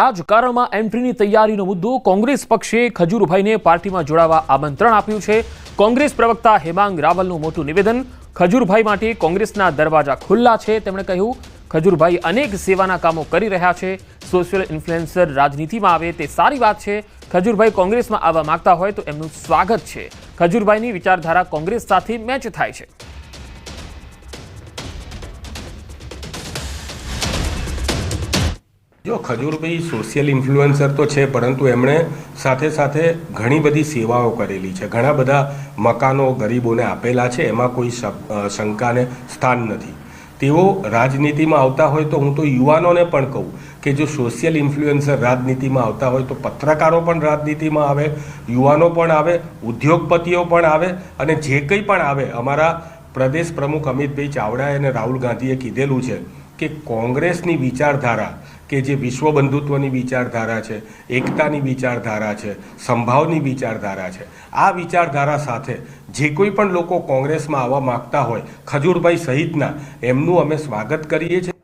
રાજકારણમાં એન્ટ્રીની તૈયારીનો મુદ્દો કોંગ્રેસ પક્ષે ખજૂરભાઈને પાર્ટીમાં જોડાવા આમંત્રણ આપ્યું છે। કોંગ્રેસ પ્રવક્તા હેમાંગ રાવલનું મોટું નિવેદન। ખજૂરભાઈ માટે કોંગ્રેસના દરવાજા ખુલ્લા છે। તેમણે કહ્યું ખજૂરભાઈ અનેક સેવાના કામો કરી રહ્યા છે। સોશિયલ ઇન્ફ્લુએન્સર રાજનીતિમાં આવે તે સારી વાત છે। ખજૂરભાઈ કોંગ્રેસમાં આવવા માંગતા હોય તો એમનું સ્વાગત છે। ખજૂરભાઈની વિચારધારા કોંગ્રેસ સાથે મેચ થાય છે। जो खजूरभाई सोशियल इन्फ्लुएंसर तो है, परंतु एमणे साथे साथे घणी बधी सेवाओं करेली है। घणा बधा मकानों गरीबोने आपेला है, एमां कोई शंका ने स्थान नहीं। तेओ राजनीति में आवता होय तो हूँ तो युवानोने पण कहूँ कि जो सोशियल इन्फ्लुएंसर राजनीति में आवता होय तो पत्रकारों पण राजनीति में आवे, युवानों पण आवे, उद्योगपतिओ पण आवे अने जे कंई पण आवे। अमारा प्रदेश प्रमुख अमितभाई चावड़ाए अने राहुल गांधीए कीधेलुं छे कि कांग्रेसनी विचारधारा के जे विश्व बंधुत्वनी विचारधारा है, एकतानी विचारधारा है, संभावनी विचारधारा है, आ विचारधारा साथे जे कोई पण लोको कांग्रेस में आवा मांगता होय खजूरभाई सहितना एमनुं अमे स्वागत करीए छीए।